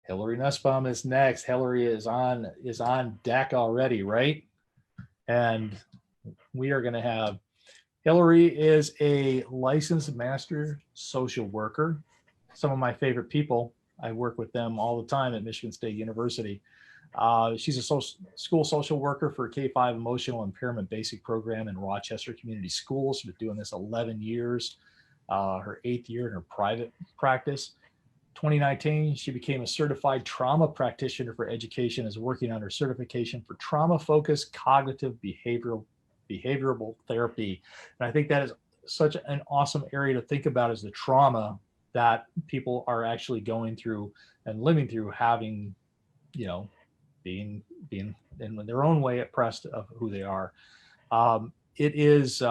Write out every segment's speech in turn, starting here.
Hillary Nusbaum is next. Hillary is on deck already, right? And we are going to have Hillary is a licensed master social worker. Some of my favorite people. I work with them all the time at Michigan State University. She's a school social worker for K-5 Emotional Impairment Basic Program in Rochester Community Schools. She's been doing this 11 years, her 8th year in her private practice. 2019, she became a certified trauma practitioner for education, is working on her certification for trauma-focused cognitive behavioral therapy. And I think that is such an awesome area to think about, is the trauma that people are actually going through and living through, having, being in their own way oppressed of who they are. It is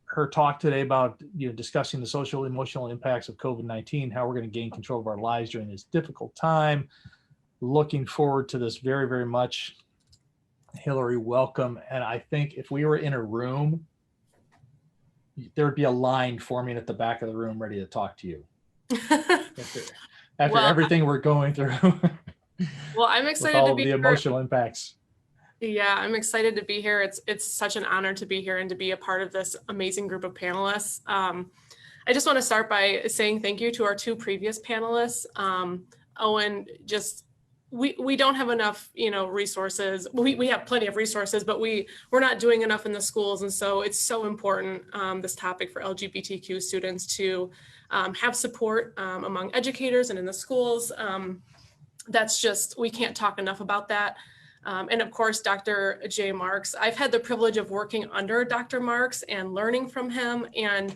her talk today about discussing the social emotional impacts of COVID-19, how we're going to gain control of our lives during this difficult time. Looking forward to this very, very much. Hillary, welcome. And I think if we were in a room, there would be a line forming at the back of the room ready to talk to you. after everything we're going through. Well, I'm excited with all to of be the emotional impacts. Yeah, I'm excited to be here. It's such an honor to be here and to be a part of this amazing group of panelists. I just want to start by saying thank you to our 2 previous panelists. Owen, we don't have enough, resources. We have plenty of resources, but we're not doing enough in the schools. And so it's so important, this topic for LGBTQ students to have support among educators and in the schools. We can't talk enough about that. And of course, Dr. J. Marks. I've had the privilege of working under Dr. Marks and learning from him. And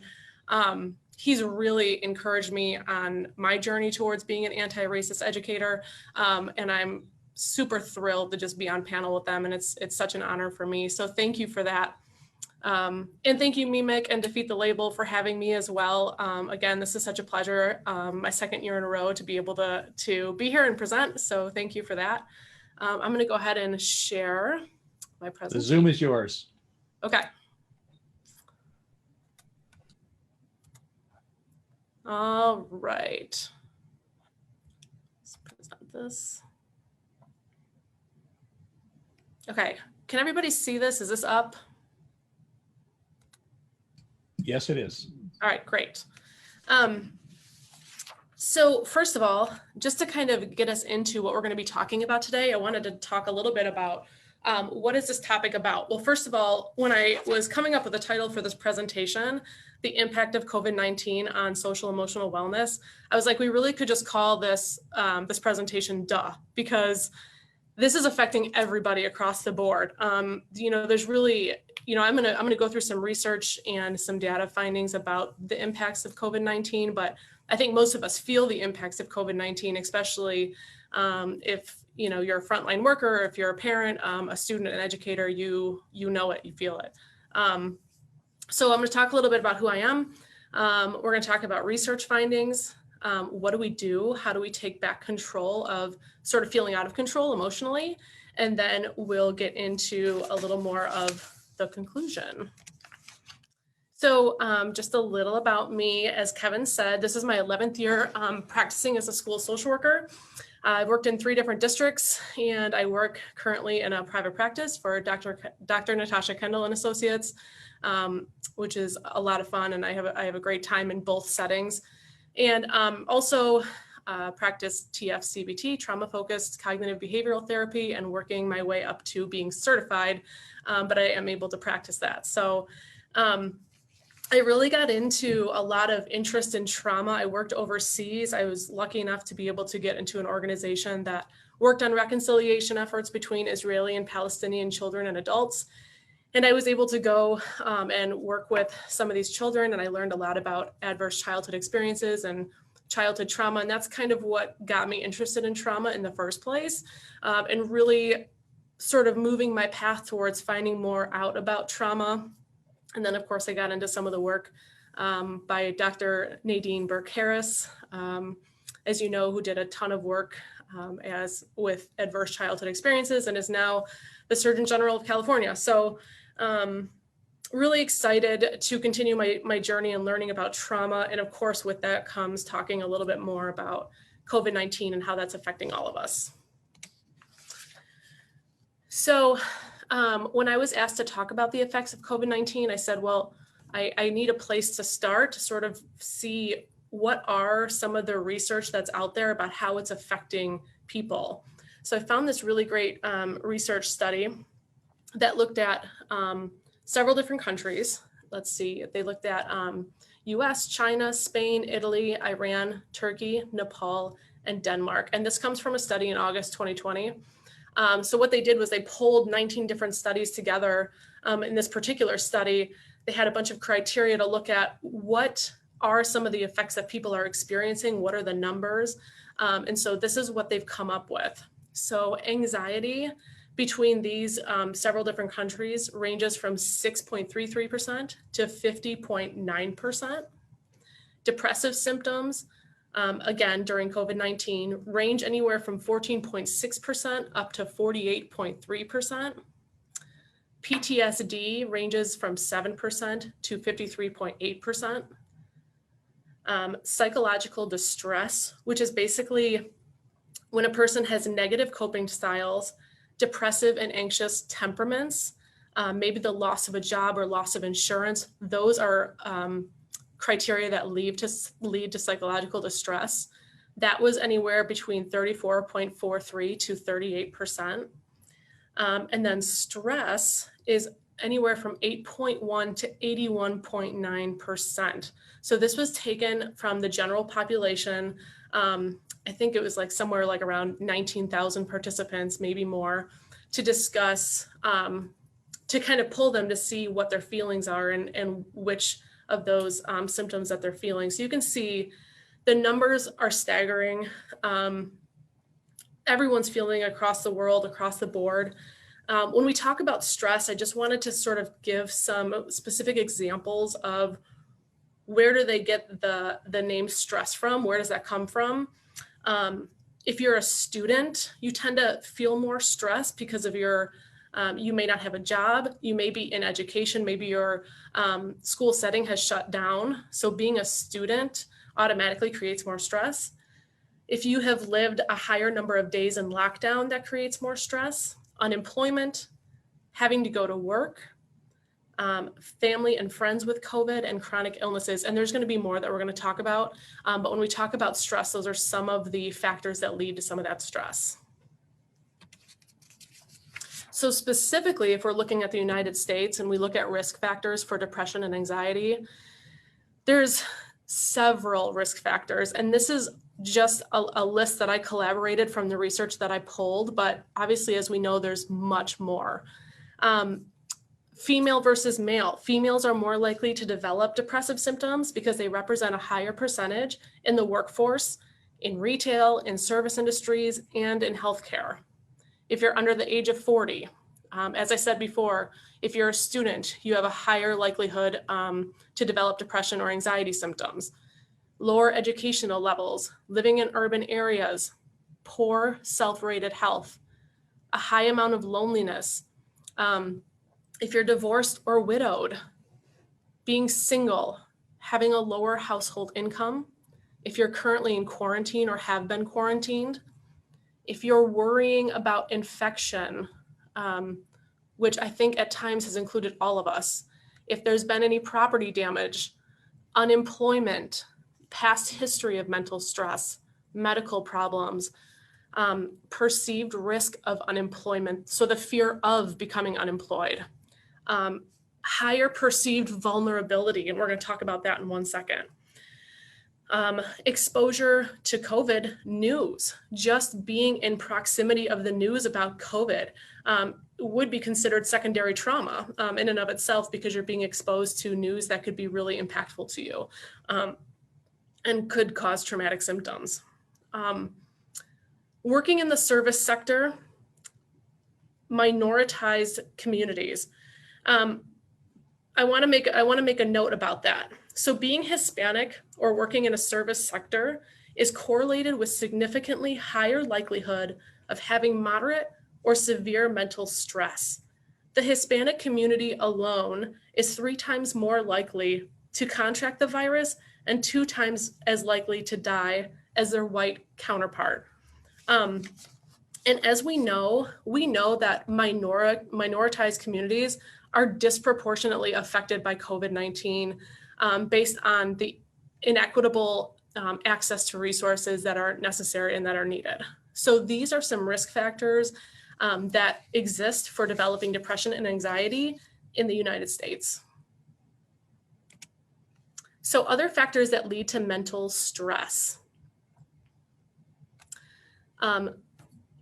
he's really encouraged me on my journey towards being an anti-racist educator. And I'm super thrilled to just be on panel with them. And it's such an honor for me. So thank you for that. And thank you, Mimic and Defeat the Label, for having me as well. Again, this is such a pleasure, my 2nd year in a row to be able to be here and present. So thank you for that. I'm going to go ahead and share my presentation. The Zoom is yours. Okay. All right. Let's present this. Okay. Can everybody see this? Is this up? Yes, it is. All right, great. So first of all, just to kind of get us into what we're going to be talking about today, I wanted to talk a little bit about what is this topic about? Well, first of all, when I was coming up with the title for this presentation, the impact of COVID-19 on social emotional wellness, I was like, we really could just call this this presentation "Duh," because this is affecting everybody across the board. There's really, I'm gonna go through some research and some data findings about the impacts of COVID-19, but I think most of us feel the impacts of COVID-19, especially if you're a frontline worker, if you're a parent, a student, an educator, you know it, you feel it. So I'm going to talk a little bit about who I am. We're going to talk about research findings. What do we do? How do we take back control of sort of feeling out of control emotionally? And then we'll get into a little more of the conclusion. So just a little about me. As Kevin said, this is my 11th year practicing as a school social worker. I've worked in 3 different districts, and I work currently in a private practice for Dr. Natasha Kendall and Associates, which is a lot of fun, and I have a great time in both settings. And also practice TFCBT, trauma-focused cognitive behavioral therapy, and working my way up to being certified, but I am able to practice that. So I really got into a lot of interest in trauma. I worked overseas. I was lucky enough to be able to get into an organization that worked on reconciliation efforts between Israeli and Palestinian children and adults. And I was able to go and work with some of these children, and I learned a lot about adverse childhood experiences and childhood trauma. And that's kind of what got me interested in trauma in the first place, and really sort of moving my path towards finding more out about trauma. And then, of course, I got into some of the work by Dr. Nadine Burke-Harris, as you know, who did a ton of work with adverse childhood experiences and is now the Surgeon General of California. So really excited to continue my journey and learning about trauma. And of course, with that comes talking a little bit more about COVID-19 and how that's affecting all of us. So when I was asked to talk about the effects of COVID-19, I said, well, I need a place to start to sort of see what are some of the research that's out there about how it's affecting people. So I found this really great research study that looked at several different countries. Let's see, they looked at US, China, Spain, Italy, Iran, Turkey, Nepal, and Denmark. And this comes from a study in August 2020. So what they did was they pulled 19 different studies together. In this particular study, they had a bunch of criteria to look at what are some of the effects that people are experiencing, what are the numbers. And so this is what they've come up with. So anxiety between these several different countries ranges from 6.33% to 50.9%. Depressive symptoms, again, during COVID-19, range anywhere from 14.6% up to 48.3%. PTSD ranges from 7% to 53.8%. Psychological distress, which is basically when a person has negative coping styles, depressive and anxious temperaments, maybe the loss of a job or loss of insurance, those are criteria that lead to psychological distress. That was anywhere between 34.43 to 38%. And then stress is anywhere from 8.1 to 81.9%. So this was taken from the general population. I think it was like somewhere like around 19,000 participants, maybe more, to discuss, to kind of pull them to see what their feelings are and which of those symptoms that they're feeling. So you can see the numbers are staggering. Everyone's feeling across the world, across the board. When we talk about stress, I just wanted to sort of give some specific examples of where do they get the name stress from? Where does that come from? If you're a student, you tend to feel more stress because of your, you may not have a job, you may be in education, maybe your school setting has shut down. So being a student automatically creates more stress. If you have lived a higher number of days in lockdown, that creates more stress. Unemployment, having to go to work, family and friends with COVID, and chronic illnesses. And there's going to be more that we're going to talk about. But when we talk about stress, those are some of the factors that lead to some of that stress. So specifically, if we're looking at the United States and we look at risk factors for depression and anxiety, there's several risk factors. And this is just a list that I collaborated from the research that I pulled, but obviously, as we know, there's much more. Female versus male. Females are more likely to develop depressive symptoms because they represent a higher percentage in the workforce, in retail, in service industries, and in healthcare. If you're under the age of 40, as I said before, if you're a student, you have a higher likelihood to develop depression or anxiety symptoms. Lower educational levels, living in urban areas, poor self-rated health, a high amount of loneliness. If you're divorced or widowed, being single, having a lower household income, if you're currently in quarantine or have been quarantined, if you're worrying about infection, which I think at times has included all of us, if there's been any property damage, unemployment, past history of mental stress, medical problems, perceived risk of unemployment, so the fear of becoming unemployed, higher perceived vulnerability, and we're going to talk about that in 1 second. Exposure to COVID news, just being in proximity of the news about COVID would be considered secondary trauma in and of itself because you're being exposed to news that could be really impactful to you and could cause traumatic symptoms. Working in the service sector, minoritized communities. I want to make a note about that. So being Hispanic or working in a service sector is correlated with significantly higher likelihood of having moderate or severe mental stress. The Hispanic community alone is 3 times more likely to contract the virus and 2 times as likely to die as their white counterpart. And as we know that minoritized communities are disproportionately affected by COVID-19 based on the inequitable access to resources that are necessary and that are needed. So these are some risk factors that exist for developing depression and anxiety in the United States. So other factors that lead to mental stress.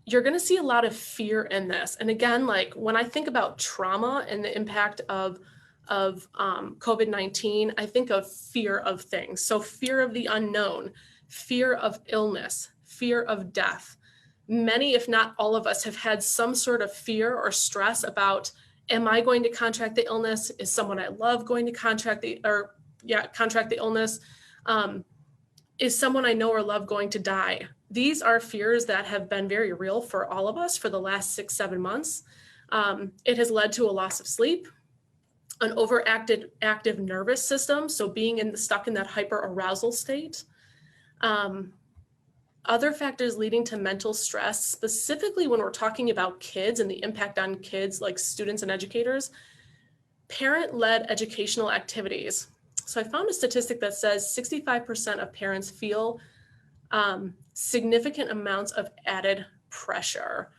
You're going to see a lot of fear in this. And again, like when I think about trauma and the impact of COVID-19, I think of fear of things. So fear of the unknown, fear of illness, fear of death. Many, if not all of us, have had some sort of fear or stress about, am I going to contract the illness? Is someone I love going to contract the illness? Is someone I know or love going to die? These are fears that have been very real for all of us for the last 6-7 months. It has led to a loss of sleep, an overactive nervous system, so being stuck in that hyperarousal state. Other factors leading to mental stress, specifically when we're talking about kids and the impact on kids like students and educators, parent-led educational activities. So I found a statistic that says 65% of parents feel significant amounts of added pressure.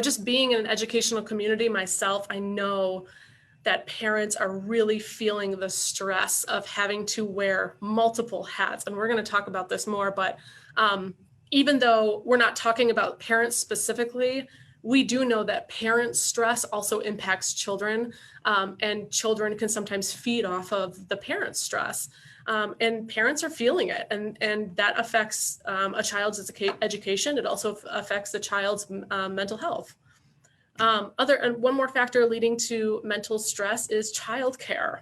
Just being in an educational community myself, I know that parents are really feeling the stress of having to wear multiple hats. And we're going to talk about this more, but even though we're not talking about parents specifically, we do know that parent stress also impacts children, and children can sometimes feed off of the parent stress. And parents are feeling it, and that affects a child's education. It also affects the child's mental health. And one more factor leading to mental stress is childcare.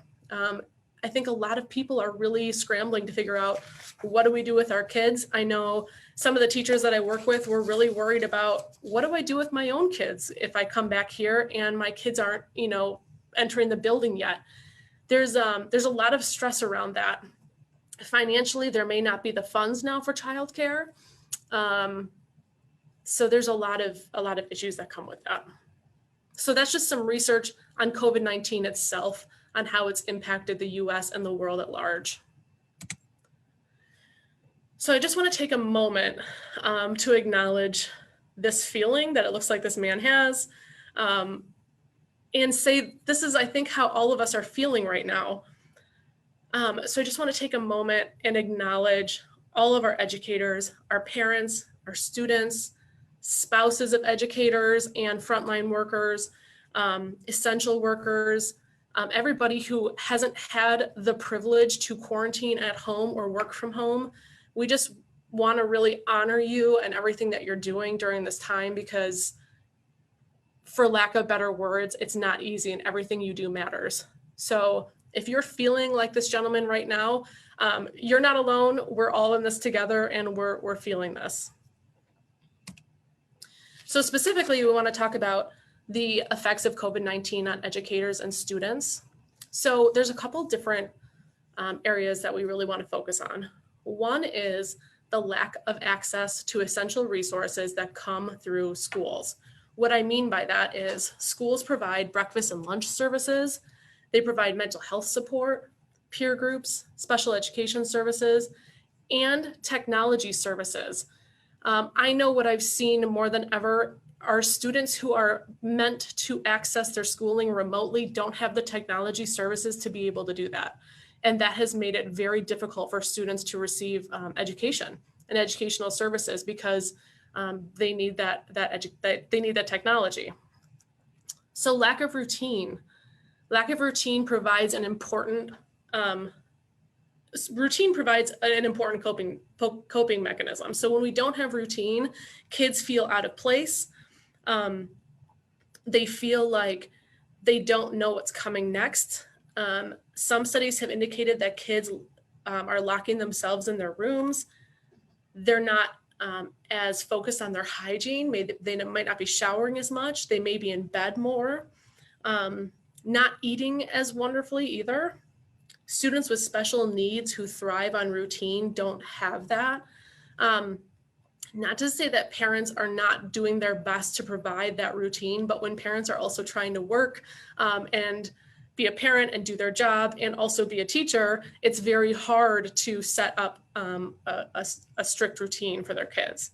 I think a lot of people are really scrambling to figure out, what do we do with our kids? I know some of the teachers that I work with were really worried about, what do I do with my own kids if I come back here and my kids aren't, entering the building yet? There's a lot of stress around that. Financially, there may not be the funds now for childcare. So there's a lot of issues that come with that. So that's just some research on COVID-19 itself, on how it's impacted the US and the world at large. So I just want to take a moment to acknowledge this feeling that it looks like this man has, and say, this is, I think, how all of us are feeling right now. So I just want to take a moment and acknowledge all of our educators, our parents, our students, spouses of educators and frontline workers, essential workers, everybody who hasn't had the privilege to quarantine at home or work from home. We just want to really honor you and everything that you're doing during this time, because for lack of better words, it's not easy and everything you do matters. So if you're feeling like this gentleman right now, you're not alone. We're all in this together, and we're feeling this. So specifically, we want to talk about the effects of COVID-19 on educators and students. So there's a couple different areas that we really want to focus on. One is the lack of access to essential resources that come through schools. What I mean by that is schools provide breakfast and lunch services. They provide mental health support, peer groups, special education services, and technology services. I know what I've seen more than ever are students who are meant to access their schooling remotely don't have the technology services to be able to do that. And that has made it very difficult for students to receive education and educational services, because they need that technology. So lack of routine provides an important coping mechanism. So when we don't have routine, kids feel out of place. They feel like they don't know what's coming next. Some studies have indicated that kids are locking themselves in their rooms. They're not as focused on their hygiene. They might not be showering as much. They may be in bed more, not eating as wonderfully either. Students with special needs who thrive on routine don't have that. Not to say that parents are not doing their best to provide that routine, but when parents are also trying to work and be a parent and do their job and also be a teacher, it's very hard to set up a strict routine for their kids.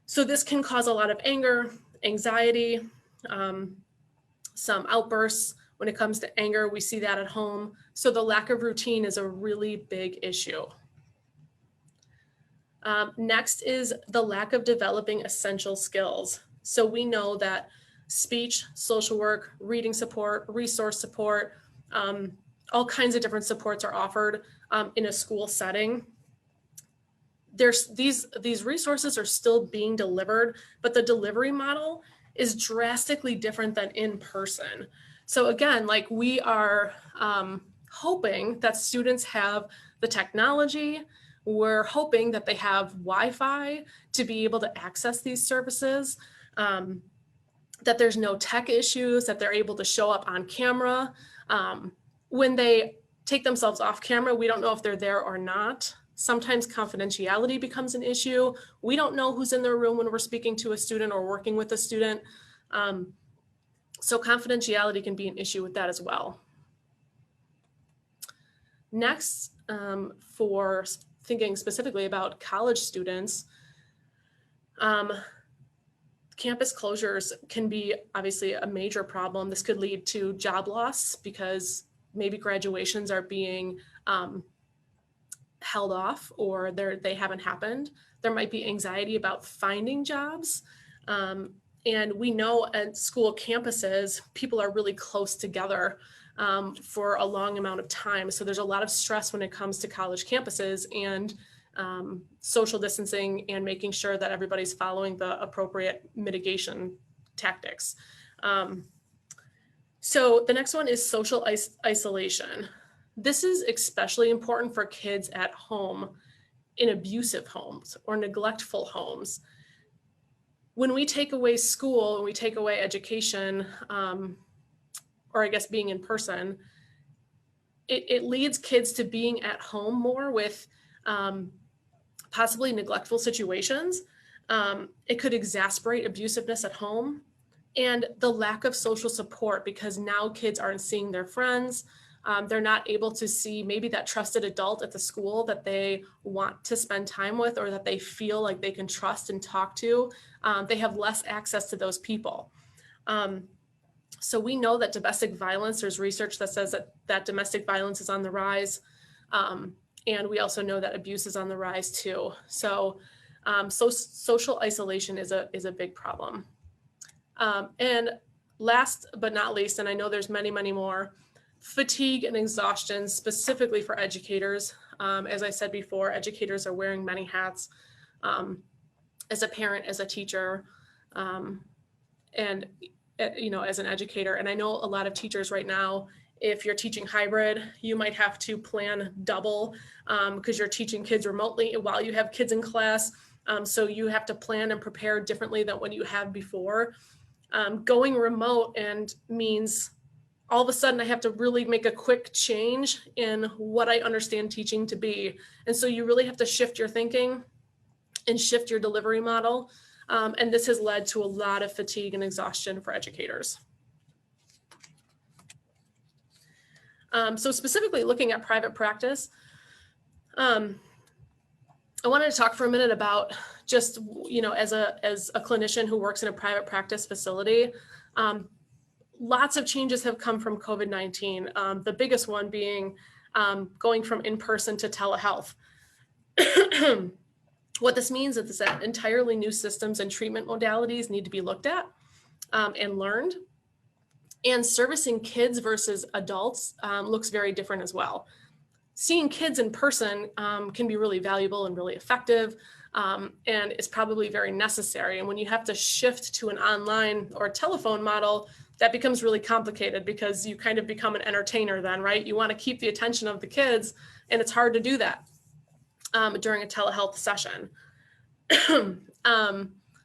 So this can cause a lot of anger, anxiety, some outbursts. When it comes to anger, we see that at home. So the lack of routine is a really big issue. Next is the lack of developing essential skills. So we know that speech, social work, reading support, resource support, all kinds of different supports are offered in a school setting. These resources are still being delivered, but the delivery model is drastically different than in person. So again, like we are hoping that students have the technology. We're hoping that they have Wi-Fi to be able to access these services, that there's no tech issues, that they're able to show up on camera. When they take themselves off camera, we don't know if they're there or not. Sometimes confidentiality becomes an issue. We don't know who's in their room when we're speaking to a student or working with a student. So confidentiality can be an issue with that as well. Next, for thinking specifically about college students, campus closures can be obviously a major problem. This could lead to job loss because maybe graduations are being held off or they haven't happened. There might be anxiety about finding jobs. And we know at school campuses, people are really close together for a long amount of time. So there's a lot of stress when it comes to college campuses and social distancing and making sure that everybody's following the appropriate mitigation tactics. So the next one is social isolation. This is especially important for kids at home in abusive homes or neglectful homes. When we take away school and we take away education, or I guess being in person, it leads kids to being at home more with possibly neglectful situations. It could exacerbate abusiveness at home and the lack of social support because now kids aren't seeing their friends. They're not able to see maybe that trusted adult at the school that they want to spend time with or that they feel like they can trust and talk to. They have less access to those people. So we know that domestic violence, there's research that says that domestic violence is on the rise. And we also know that abuse is on the rise too. So, social isolation is a big problem. And last but not least, and I know there's many, many more, fatigue and exhaustion specifically for educators. As I said before, educators are wearing many hats as a parent, as a teacher, and as an educator. And I know a lot of teachers right now, if you're teaching hybrid, you might have to plan double because you're teaching kids remotely while you have kids in class. So you have to plan and prepare differently than what you had before. Going remote and means all of a sudden I have to really make a quick change in what I understand teaching to be. And so you really have to shift your thinking and shift your delivery model. And this has led to a lot of fatigue and exhaustion for educators. So specifically looking at private practice, I wanted to talk for a minute about just, as a clinician who works in a private practice facility, lots of changes have come from COVID-19. The biggest one being going from in-person to telehealth. What this means is that entirely new systems and treatment modalities need to be looked at and learned. And servicing kids versus adults looks very different as well. Seeing kids in person can be really valuable and really effective, and is probably very necessary. And when you have to shift to an online or telephone model, that becomes really complicated because you kind of become an entertainer then, right? You want to keep the attention of the kids, and it's hard to do that during a telehealth session.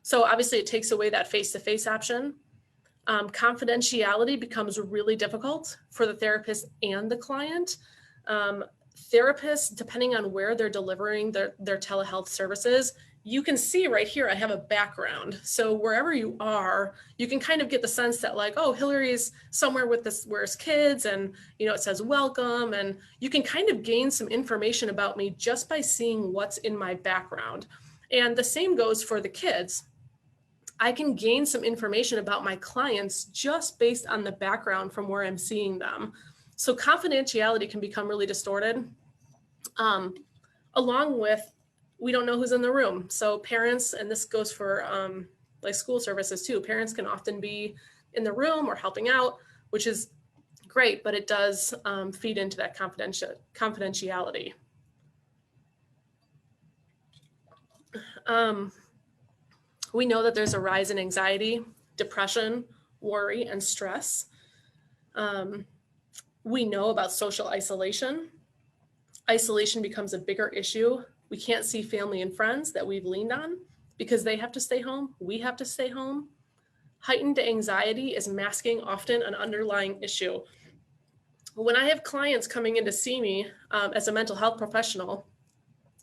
So obviously it takes away that face-to-face option. Confidentiality becomes really difficult for the therapist and the client. Therapists, depending on where they're delivering their telehealth services, you can see right here, I have a background. So wherever you are, you can kind of get the sense that like, oh, Hillary's somewhere with this, where's kids, and it says welcome, and you can kind of gain some information about me just by seeing what's in my background. And the same goes for the kids. I can gain some information about my clients just based on the background from where I'm seeing them. So confidentiality can become really distorted, along with we don't know who's in the room. So parents, and this goes for like school services too, parents can often be in the room or helping out, which is great, but it does feed into that confidentiality. We know that there's a rise in anxiety, depression, worry, and stress. We know about social isolation. Isolation becomes a bigger issue. We can't see family and friends that we've leaned on because they have to stay home. We have to stay home. Heightened anxiety is masking often an underlying issue. When I have clients coming in to see me as a mental health professional,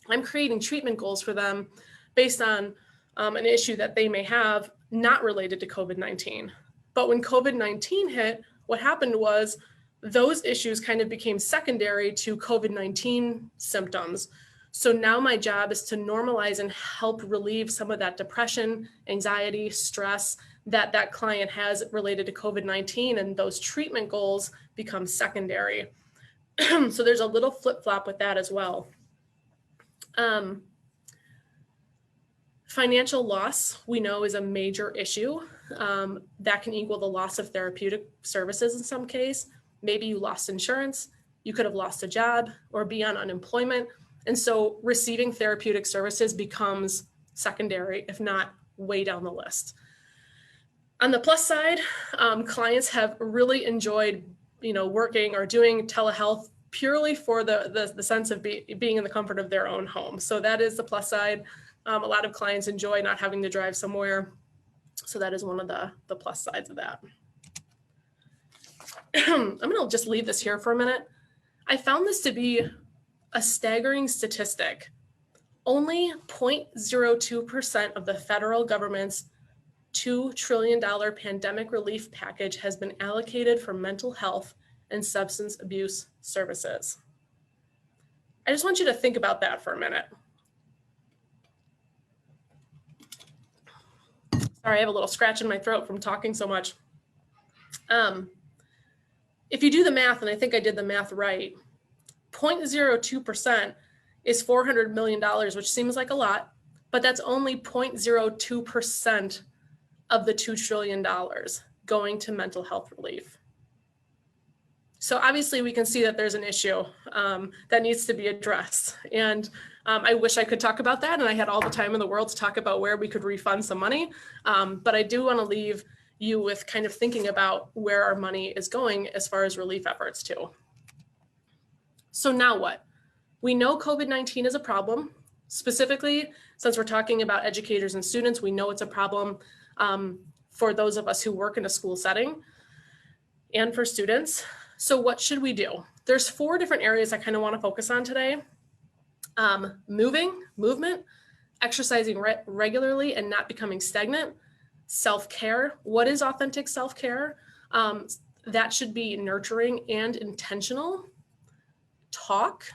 I'm creating treatment goals for them based on an issue that they may have not related to COVID-19. But when COVID-19 hit, what happened was those issues kind of became secondary to COVID-19 symptoms. So now my job is to normalize and help relieve some of that depression, anxiety, stress that that client has related to COVID-19, and those treatment goals become secondary. So there's a little flip-flop with that as well. Financial loss, we know, is a major issue. That can equal the loss of therapeutic services in some case. Maybe you lost insurance, you could have lost a job or be on unemployment. And so receiving therapeutic services becomes secondary, if not way down the list. On the plus side, clients have really enjoyed, working or doing telehealth purely for the sense of being in the comfort of their own home. So that is the plus side. A lot of clients enjoy not having to drive somewhere. So that is one of the plus sides of that. I'm going to just leave this here for a minute. I found this to be a staggering statistic. Only 0.02% of the federal government's $2 trillion pandemic relief package has been allocated for mental health and substance abuse services. I just want you to think about that for a minute. Sorry, I have a little scratch in my throat from talking so much. If you do the math, and I think I did the math right, 0.02% is $400 million, which seems like a lot, but that's only 0.02% of the $2 trillion going to mental health relief. So obviously we can see that there's an issue that needs to be addressed. And I wish I could talk about that, and I had all the time in the world to talk about where we could refund some money. But I do want to leave you with kind of thinking about where our money is going as far as relief efforts too. So now what? We know COVID-19 is a problem. Specifically, since we're talking about educators and students, we know it's a problem for those of us who work in a school setting and for students. So what should we do? There's 4 different areas I kind of want to focus on today. Movement, exercising regularly and not becoming stagnant, self-care. What is authentic self-care? That should be nurturing and intentional. Talk.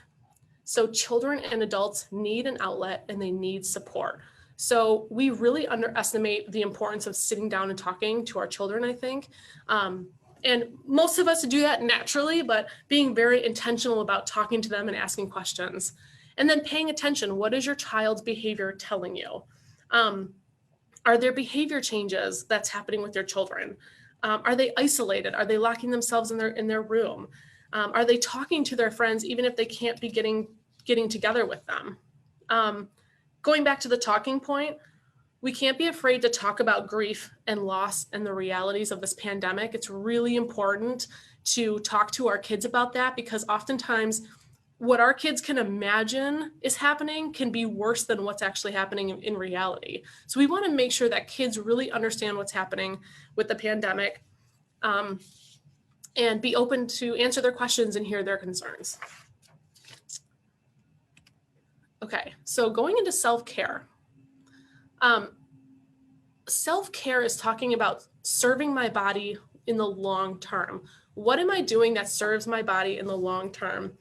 So children and adults need an outlet and they need support. So we really underestimate the importance of sitting down and talking to our children, I think. And most of us do that naturally, but being very intentional about talking to them and asking questions. And then paying attention. What is your child's behavior telling you? Are there behavior changes that's happening with your children? Are they isolated? Are they locking themselves in their room? Are they talking to their friends even if they can't be getting together with them? Going back to the talking point, we can't be afraid to talk about grief and loss and the realities of this pandemic. It's really important to talk to our kids about that, because oftentimes what our kids can imagine is happening can be worse than what's actually happening in reality. So we want to make sure that kids really understand what's happening with the pandemic, and be open to answer their questions and hear their concerns. Okay, so going into self-care. Self-care is talking about serving my body in the long term. What am I doing that serves my body in the long term?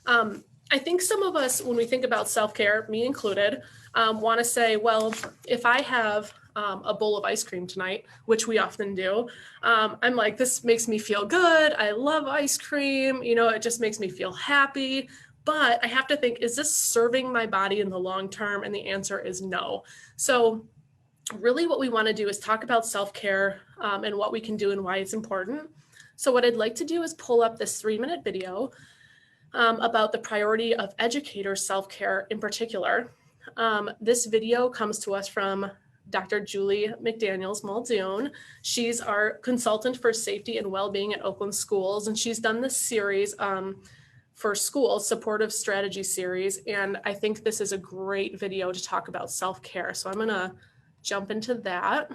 I think some of us, when we think about self-care, me included, want to say, well, if I have a bowl of ice cream tonight, which we often do, I'm like, this makes me feel good. I love ice cream. You know, it just makes me feel happy. But I have to think, is this serving my body in the long term? And the answer is no. So really what we want to do is talk about self-care and what we can do and why it's important. So what I'd like to do is pull up this 3-minute video about the priority of educator self-care in particular. This video comes to us from Dr. Julie McDaniels Muldoon. She's our consultant for safety and well-being at Oakland Schools, and she's done this series for schools, supportive strategy series, and I think this is a great video to talk about self-care. So I'm gonna jump into that.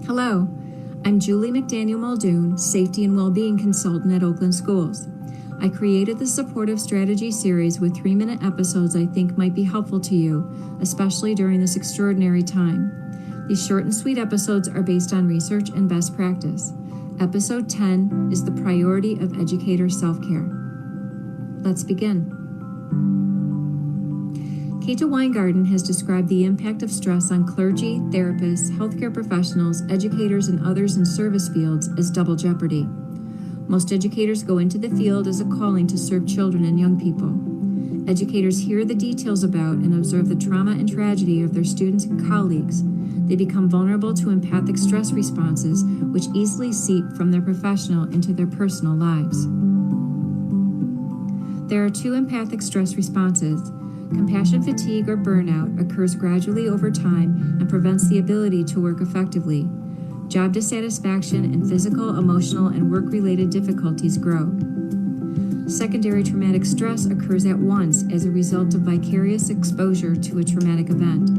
Hello, I'm Julie McDaniel Muldoon, Safety and Wellbeing Consultant at Oakland Schools. I created the Supportive Strategy series with 3-minute episodes I think might be helpful to you, especially during this extraordinary time. These short and sweet episodes are based on research and best practice. Episode 10 is the priority of educator self-care. Let's begin. Kata Weingarten has described the impact of stress on clergy, therapists, healthcare professionals, educators, and others in service fields as double jeopardy. Most educators go into the field as a calling to serve children and young people. Educators hear the details about and observe the trauma and tragedy of their students and colleagues. They become vulnerable to empathic stress responses, which easily seep from their professional into their personal lives. There are 2 empathic stress responses. Compassion fatigue or burnout occurs gradually over time and prevents the ability to work effectively. Job dissatisfaction and physical, emotional, and work-related difficulties grow. Secondary traumatic stress occurs at once as a result of vicarious exposure to a traumatic event.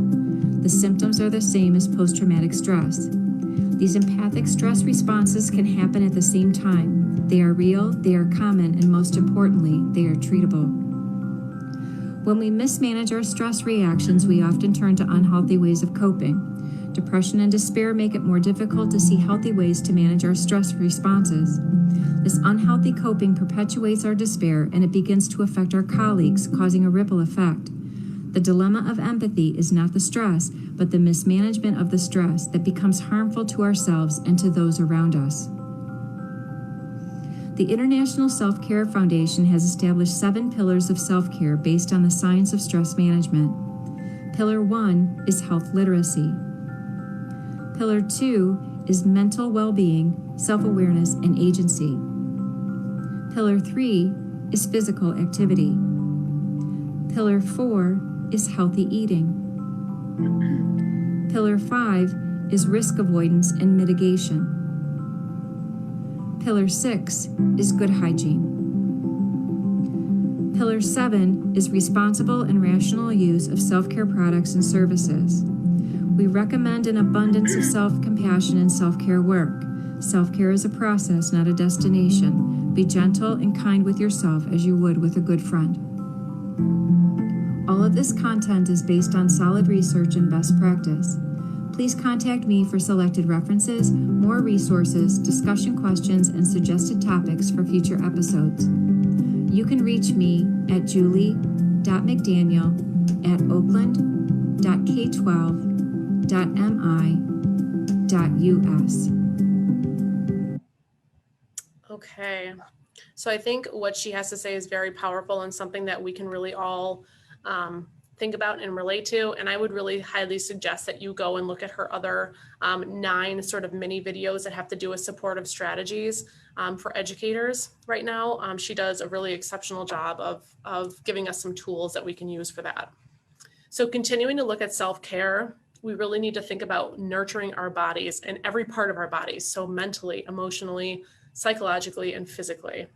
The symptoms are the same as post-traumatic stress. These empathic stress responses can happen at the same time. They are real, they are common, and most importantly, they are treatable. When we mismanage our stress reactions, we often turn to unhealthy ways of coping. Depression and despair make it more difficult to see healthy ways to manage our stress responses. This unhealthy coping perpetuates our despair, and it begins to affect our colleagues, causing a ripple effect. The dilemma of empathy is not the stress, but the mismanagement of the stress that becomes harmful to ourselves and to those around us. The International Self-Care Foundation has established 7 pillars of self-care based on the science of stress management. Pillar 1 is health literacy. Pillar 2 is mental well-being, self-awareness, and agency. Pillar 3 is physical activity. Pillar 4 is healthy eating. Pillar 5 is risk avoidance and mitigation. Pillar 6 is good hygiene. Pillar 7 is responsible and rational use of self-care products and services. We recommend an abundance of self-compassion and self-care work. Self-care is a process, not a destination. Be gentle and kind with yourself as you would with a good friend. All of this content is based on solid research and best practice. Please contact me for selected references, more resources, discussion questions, and suggested topics for future episodes. You can reach me at julie.mcdaniel@oakland.k12.mi.us. Okay, so I think what she has to say is very powerful and something that we can really all think about and relate to. And I would really highly suggest that you go and look at her other 9 sort of mini videos that have to do with supportive strategies for educators right now. She does a really exceptional job of giving us some tools that we can use for that. So continuing to look at self-care, we really need to think about nurturing our bodies and every part of our bodies. So mentally, emotionally, psychologically, and physically.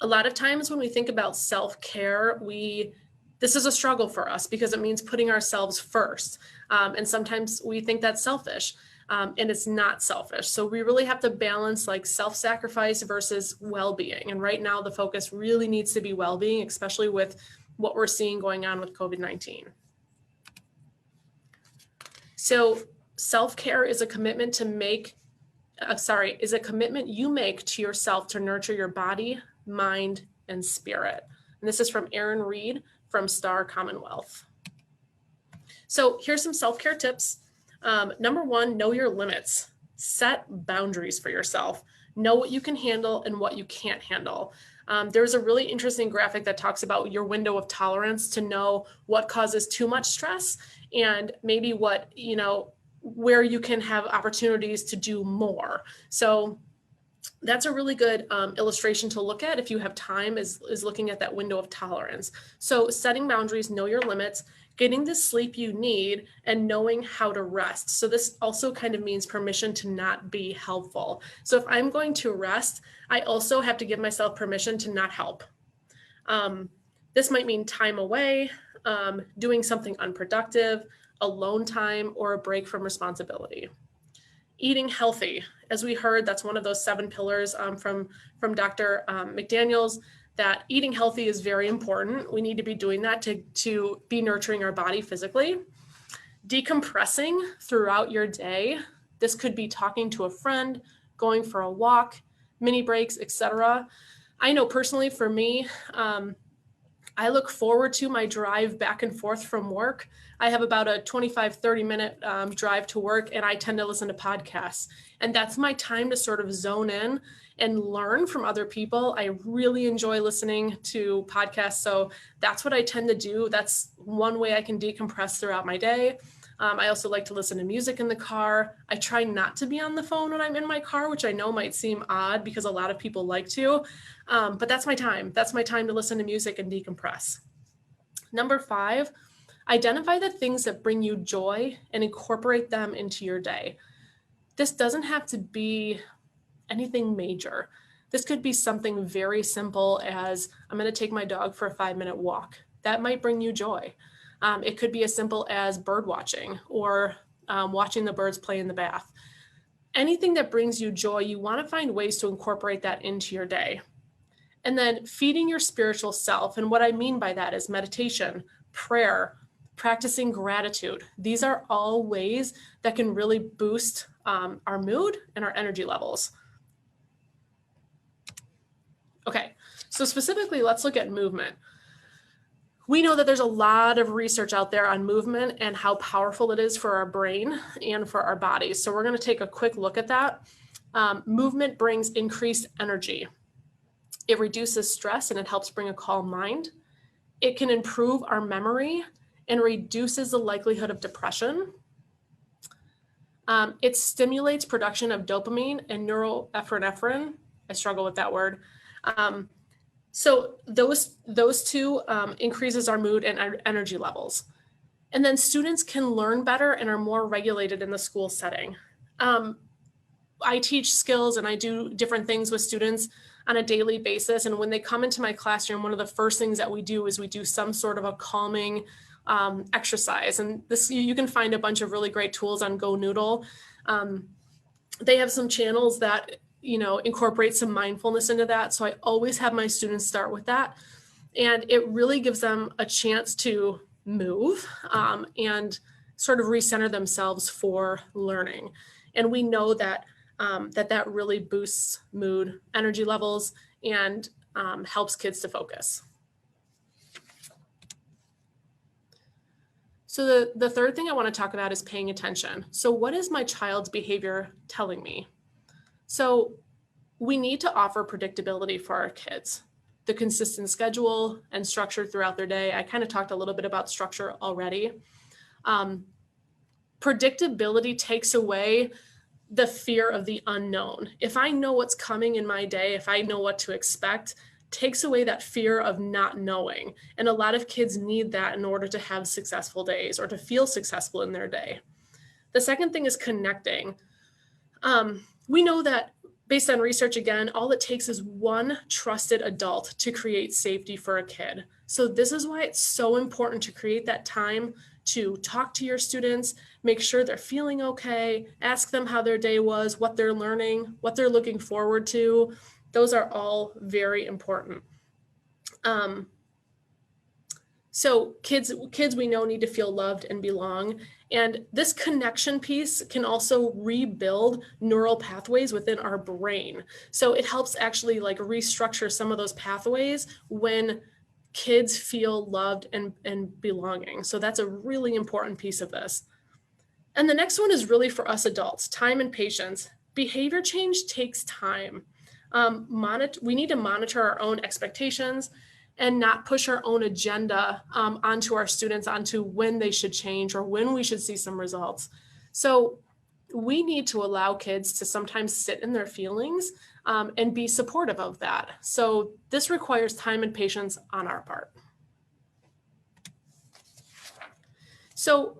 A lot of times when we think about self-care, this is a struggle for us because it means putting ourselves first. And sometimes we think that's selfish. and it's not selfish. So we really have to balance like self-sacrifice versus well-being. And right now the focus really needs to be well-being, especially with what we're seeing going on with COVID-19. So self-care is a commitment to make, is a commitment you make to yourself to nurture your body, mind, and spirit. And this is from Erin Reed from Star Commonwealth. So here's some self-care tips. Number one, know your limits. Set boundaries for yourself. Know what you can handle and what you can't handle. There's a really interesting graphic that talks about your window of tolerance to know what causes too much stress and maybe what, where you can have opportunities to do more. So that's a really good illustration to look at if you have time, is looking at that window of tolerance. So setting boundaries, know your limits, getting the sleep you need, and knowing how to rest. So this also kind of means permission to not be helpful. So if I'm going to rest, I also have to give myself permission to not help. This might mean time away, doing something unproductive, alone time, or a break from responsibility. Eating healthy. As we heard, that's one of those 7 pillars from Dr. McDaniels, that eating healthy is very important. We need to be doing that to be nurturing our body physically. Decompressing throughout your day. This could be talking to a friend, going for a walk, mini breaks, etc. I know personally for me, I look forward to my drive back and forth from work. I have about a 25-30 minute drive to work, and I tend to listen to podcasts. And that's my time to sort of zone in and learn from other people. I really enjoy listening to podcasts. So that's what I tend to do. That's one way I can decompress throughout my day. I also like to listen to music in the car. I try not to be on the phone when I'm in my car, which I know might seem odd because a lot of people like to, but that's my time. That's my time to listen to music and decompress. Number 5, identify the things that bring you joy and incorporate them into your day. This doesn't have to be anything major. This could be something very simple as I'm going to take my dog for a 5-minute walk. That might bring you joy. It could be as simple as bird watching or watching the birds play in the bath. Anything that brings you joy, you want to find ways to incorporate that into your day. And then feeding your spiritual self. And what I mean by that is meditation, prayer, practicing gratitude. These are all ways that can really boost our mood and our energy levels. Okay, so specifically, let's look at movement. We know that there's a lot of research out there on movement and how powerful it is for our brain and for our bodies. So we're going to take a quick look at that. Movement brings increased energy. It reduces stress and it helps bring a calm mind. It can improve our memory and reduces the likelihood of depression. It stimulates production of dopamine and neuroepinephrine. I struggle with that word. So those two increases our mood and our energy levels. And then students can learn better and are more regulated in the school setting. I teach skills and I do different things with students on a daily basis. And when they come into my classroom, one of the first things that we do is we do some sort of a calming exercise. And this, you can find a bunch of really great tools on Go Noodle. They have some channels that incorporate some mindfulness into that. So I always have my students start with that. And it really gives them a chance to move and sort of recenter themselves for learning. And we know that that really boosts mood, energy levels, and helps kids to focus. So the third thing I want to talk about is paying attention. So what is my child's behavior telling me? So we need to offer predictability for our kids, the consistent schedule and structure throughout their day. I kind of talked a little bit about structure already. Predictability takes away the fear of the unknown. If I know what's coming in my day, if I know what to expect, takes away that fear of not knowing. And a lot of kids need that in order to have successful days or to feel successful in their day. The second thing is connecting. We know that based on research, again, all it takes is one trusted adult to create safety for a kid. So this is why it's so important to create that time to talk to your students, make sure they're feeling okay, ask them how their day was, what they're learning, what they're looking forward to. Those are all very important. So kids we know need to feel loved and belong. And this connection piece can also rebuild neural pathways within our brain. So it helps actually like restructure some of those pathways when kids feel loved and belonging. So that's a really important piece of this. And the next one is really for us adults, time and patience. Behavior change takes time. We need to monitor our own expectations and not push our own agenda onto our students, onto when they should change or when we should see some results. So we need to allow kids to sometimes sit in their feelings and be supportive of that. So this requires time and patience on our part. So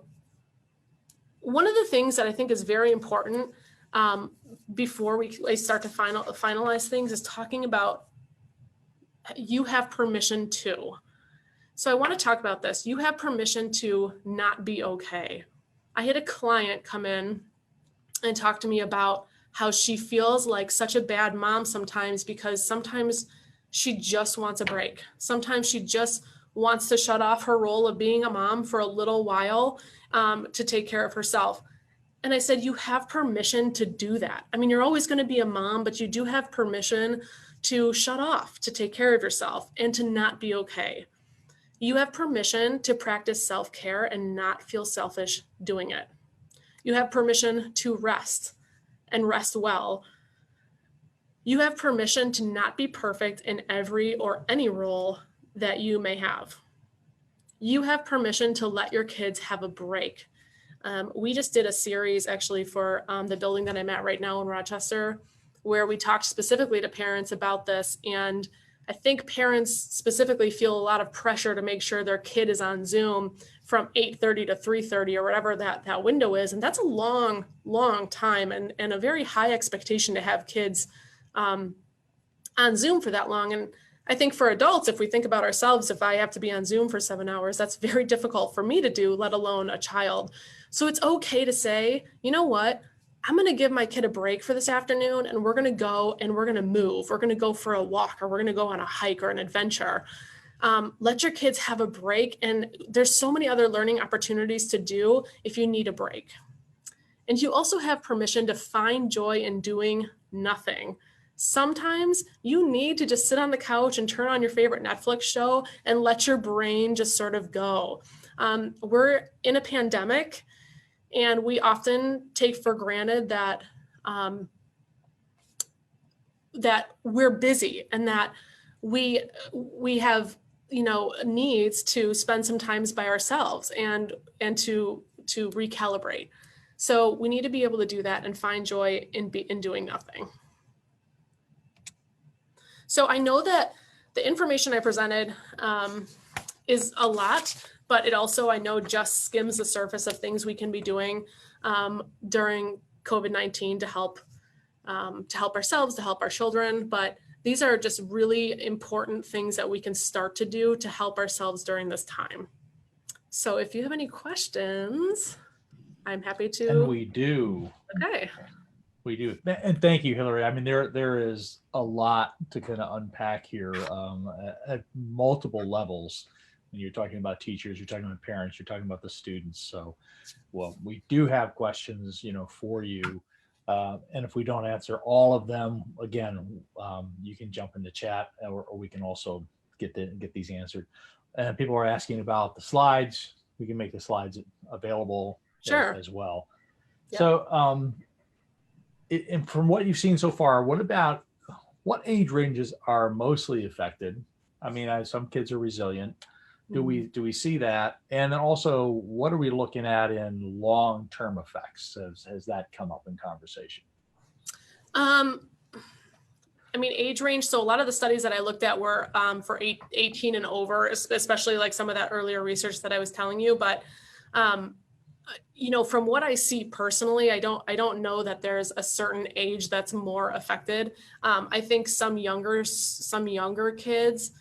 one of the things that I think is very important before I start to finalize things is talking about you have permission to. So I want to talk about this. You have permission to not be okay. I had a client come in and talk to me about how she feels like such a bad mom sometimes because sometimes she just wants a break. Sometimes she just wants to shut off her role of being a mom for a little while to take care of herself. And I said, you have permission to do that. I mean, you're always going to be a mom, but you do have permission to shut off, to take care of yourself, and to not be okay. You have permission to practice self-care and not feel selfish doing it. You have permission to rest and rest well. You have permission to not be perfect in every or any role that you may have. You have permission to let your kids have a break. We just did a series actually for the building that I'm at right now in Rochester, where we talked specifically to parents about this. And I think parents specifically feel a lot of pressure to make sure their kid is on Zoom from 8:30 to 3:30 or whatever that window is. And that's a long, long time and a very high expectation to have kids on Zoom for that long. And I think for adults, if we think about ourselves, if I have to be on Zoom for 7 hours, that's very difficult for me to do, let alone a child. So it's okay to say, you know what? I'm going to give my kid a break for this afternoon and we're going to go and we're going to move. We're going to go for a walk or we're going to go on a hike or an adventure. Let your kids have a break. And there's so many other learning opportunities to do if you need a break. And you also have permission to find joy in doing nothing. Sometimes you need to just sit on the couch and turn on your favorite Netflix show and let your brain just sort of go. We're in a pandemic. And we often take for granted that that we're busy and that we have needs to spend some time by ourselves and to recalibrate. So we need to be able to do that and find joy in doing nothing. So I know that the information I presented is a lot. But it also, I know, just skims the surface of things we can be doing during COVID-19 to help ourselves, to help our children. But these are just really important things that we can start to do to help ourselves during this time. So if you have any questions, I'm happy to. And we do. Okay. We do. And thank you, Hillary. I mean, there is a lot to kind of unpack here at multiple levels. When you're talking about teachers, you're talking about parents, you're talking about the students. So, well, we do have questions, for you. And if we don't answer all of them, again, you can jump in the chat or we can also get these answered. And people are asking about the slides. We can make the slides available as well. Yep. So, and from what you've seen so far, what age ranges are mostly affected? I mean, some kids are resilient. Do we see that? And then also, what are we looking at in long-term effects? Has that come up in conversation? I mean, age range. So a lot of the studies that I looked at were for 18 and over, especially like some of that earlier research that I was telling you. But from what I see personally, I don't know that there's a certain age that's more affected. I think some younger kids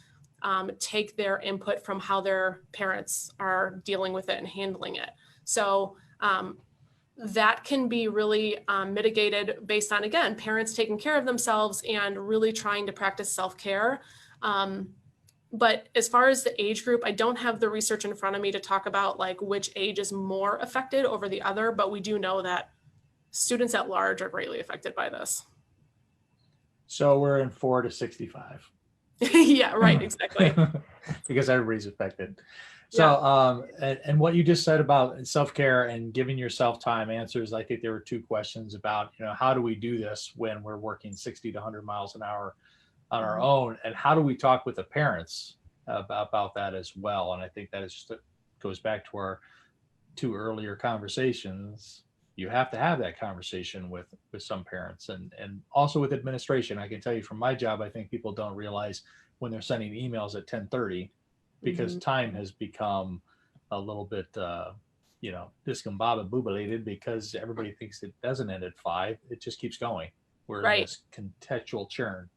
take their input from how their parents are dealing with it and handling it. So that can be really mitigated based on, again, parents taking care of themselves and really trying to practice self-care. But as far as the age group, I don't have the research in front of me to talk about like which age is more affected over the other, but we do know that students at large are greatly affected by this. So we're in 4 to 65. Yeah, right, exactly. Because everybody's affected. So, and what you just said about self-care and giving yourself time answers, I think there were 2 questions about, how do we do this when we're working 60 to 100 miles an hour on our own, and how do we talk with the parents about that as well? And I think that is just goes back to our 2 earlier conversations. You have to have that conversation with some parents and also with administration. I can tell you from my job, I think people don't realize when they're sending emails at 10:30 because time has become a little bit, discombobulated because everybody thinks it doesn't end at 5. It just keeps going. We're in this contextual churn.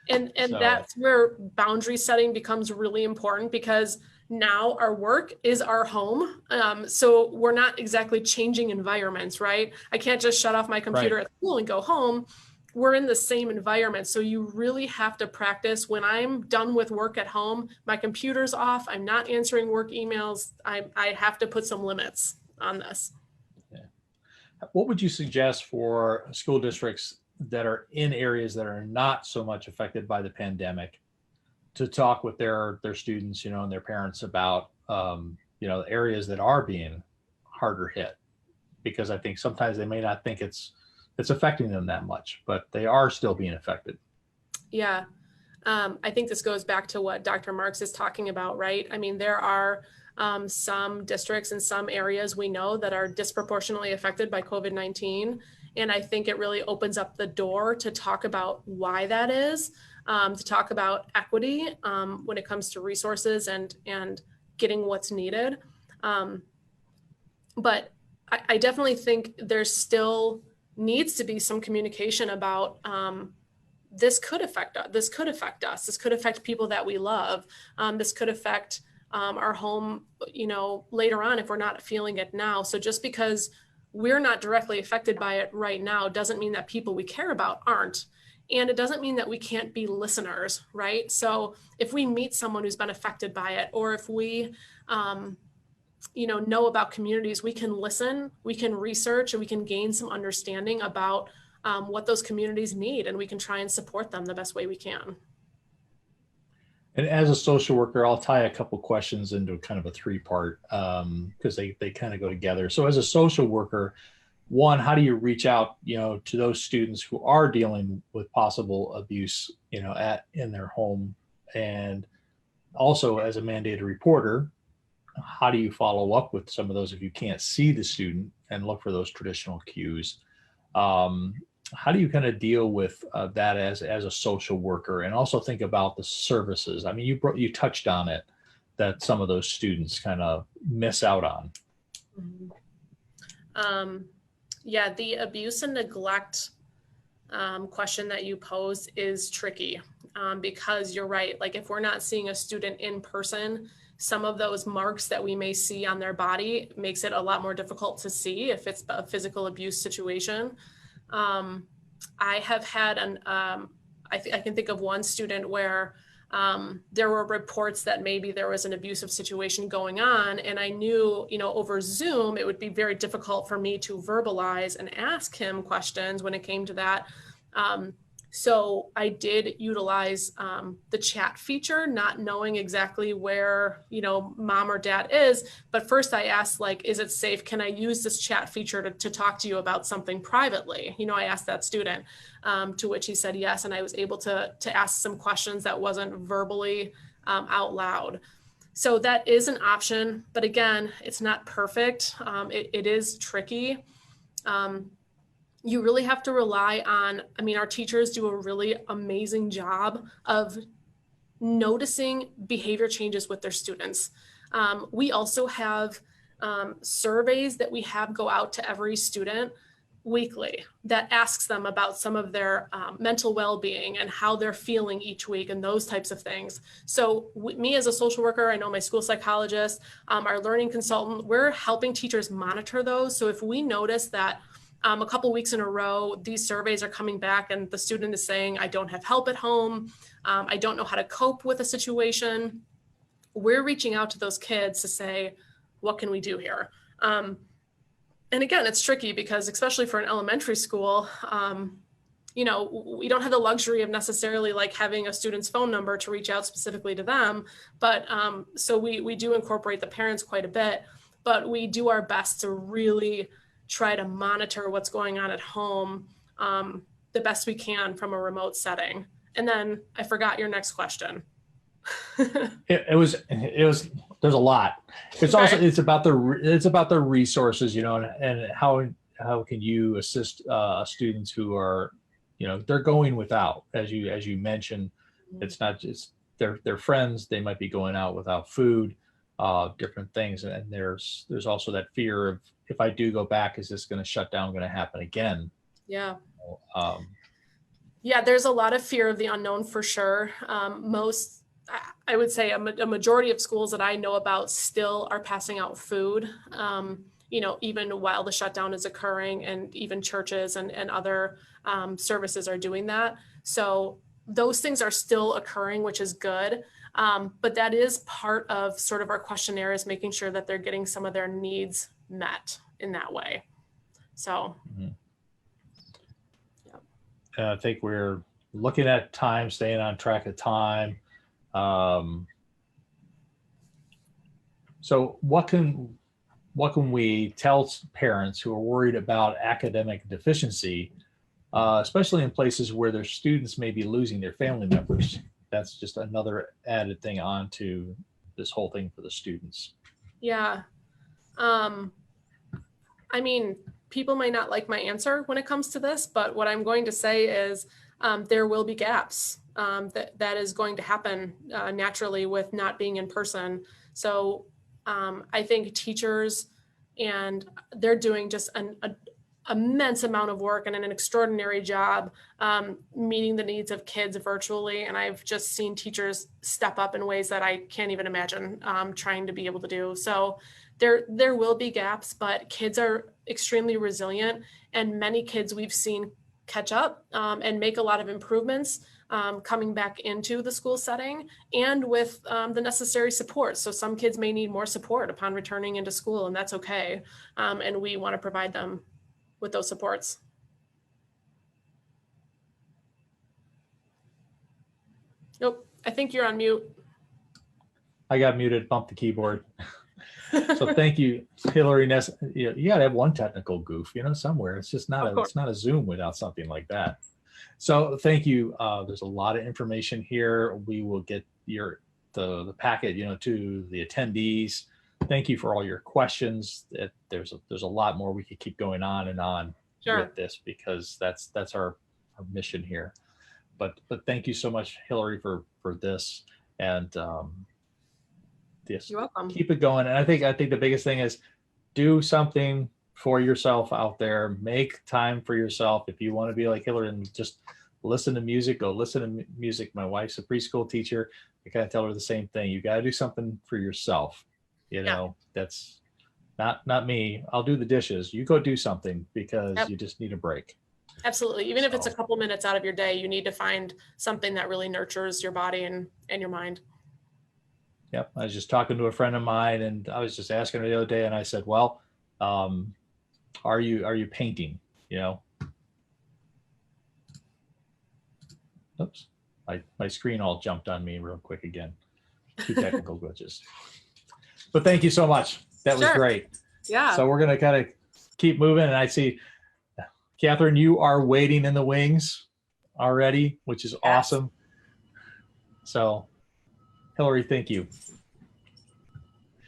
And that's where boundary setting becomes really important, because now our work is our home. So we're not exactly changing environments, right? I can't just shut off my computer at school and go home. We're in the same environment. So you really have to practice. When I'm done with work at home, my computer's off, I'm not answering work emails. I have to put some limits on this. Yeah. What would you suggest for school districts that are in areas that are not so much affected by the pandemic to talk with their students, and their parents about, the areas that are being harder hit? Because I think sometimes they may not think it's affecting them that much, but they are still being affected. Yeah. I think this goes back to what Dr. Marks is talking about, right? I mean, there are some districts in some areas we know that are disproportionately affected by COVID-19. And I think it really opens up the door to talk about why that is, to talk about equity when it comes to resources and getting what's needed. But I definitely think there's still needs to be some communication about this could affect us. This could affect people that we love. This could affect our home, later on if we're not feeling it now. So just because we're not directly affected by it right now doesn't mean that people we care about aren't. And it doesn't mean that we can't be listeners, right? So if we meet someone who's been affected by it, or if we, know about communities, we can listen, we can research, and we can gain some understanding about what those communities need, and we can try and support them the best way we can. And as a social worker, I'll tie a couple questions into kind of a 3-part because they kind of go together. So as a social worker, one, how do you reach out, to those students who are dealing with possible abuse, in their home? And also as a mandated reporter, how do you follow up with some of those if you can't see the student and look for those traditional cues? How do you kind of deal with that as a social worker, and also think about the services? I mean, you touched on it, that some of those students kind of miss out on. Yeah, the abuse and neglect question that you pose is tricky because you're right. Like if we're not seeing a student in person, some of those marks that we may see on their body makes it a lot more difficult to see if it's a physical abuse situation. I have had I can think of one student where there were reports that maybe there was an abusive situation going on, and I knew, over Zoom, it would be very difficult for me to verbalize and ask him questions when it came to that. So I did utilize the chat feature, not knowing exactly where, mom or dad is. But first I asked, is it safe? Can I use this chat feature to talk to you about something privately? I asked that student, to which he said yes. And I was able to ask some questions that wasn't verbally out loud. So that is an option. But again, it's not perfect. It is tricky. You really have to rely on, our teachers do a really amazing job of noticing behavior changes with their students. We also have surveys that we have go out to every student weekly that asks them about some of their mental well-being and how they're feeling each week and those types of things. So me as a social worker, I know my school psychologist, our learning consultant, we're helping teachers monitor those. So if we notice that a couple weeks in a row, these surveys are coming back and the student is saying, I don't have help at home, I don't know how to cope with a situation, we're reaching out to those kids to say, what can we do here? And again, it's tricky because especially for an elementary school, you know, we don't have the luxury of necessarily like having a student's phone number to reach out specifically to them. But so we do incorporate the parents quite a bit, but we do our best to really try to monitor what's going on at home the best we can from a remote setting. And then I forgot your next question. It was there's a lot. It's Okay. also it's about the resources, you know, and how can you assist students who are, you know, they're going without, as you mentioned. It's not just their friends, they might be going out without food, different things, and there's also that fear of, if I do go back, is this going to shut down, going to happen again? Yeah. Um, Yeah, there's a lot of fear of the unknown for sure. I would say a majority of schools that I know about still are passing out food, you know, even while the shutdown is occurring, and even churches and other services are doing that. So those things are still occurring, which is good. But that is part of sort of our questionnaire, is making sure that they're getting some of their needs met in that way. So. I think we're looking at time, staying on track of time. So what can we tell parents who are worried about academic deficiency, especially in places where their students may be losing their family members? That's just another added thing onto this whole thing for the students. Yeah. I mean, people might not like my answer when it comes to this, but what I'm going to say is there will be gaps. That is going to happen naturally with not being in person. So I think teachers, and they're doing just an immense amount of work and an extraordinary job meeting the needs of kids virtually. And I've just seen teachers step up in ways that I can't even imagine trying to be able to do. So there will be gaps, but kids are extremely resilient, and many kids we've seen catch up and make a lot of improvements coming back into the school setting, and with the necessary support. So some kids may need more support upon returning into school, and that's okay. And we want to provide them with those supports. Nope, I think you're on mute. I got muted, bumped the keyboard. So thank you, Hillary Nusbaum. You got to have one technical goof, you know, somewhere. It's just not it's not a Zoom without something like that. So thank you. There's a lot of information here. We will get the packet, you know, to the attendees. Thank you for all your questions. There's a lot more. We could keep going on and on with this, because that's our mission here. But thank you so much, Hillary, for this. And yes, you're welcome. Keep it going. And I think the biggest thing is do something for yourself out there. Make time for yourself. If you want to be like Hillary and just listen to music, go listen to music. My wife's a preschool teacher. I kind of tell her the same thing. You got to do something for yourself. You know, that's not me. I'll do the dishes. You go do something, because you just need a break. Absolutely. Even if it's a couple minutes out of your day, you need to find something that really nurtures your body and your mind. Yep. I was just talking to a friend of mine, and I was just asking her the other day, and I said, well, are you painting? You know? Oops. My screen all jumped on me real quick again. 2 technical glitches. But thank you so much. That was great. Yeah. So we're going to kind of keep moving. And I see, Catherine, you are waiting in the wings already, which is awesome. So Hillary, thank you.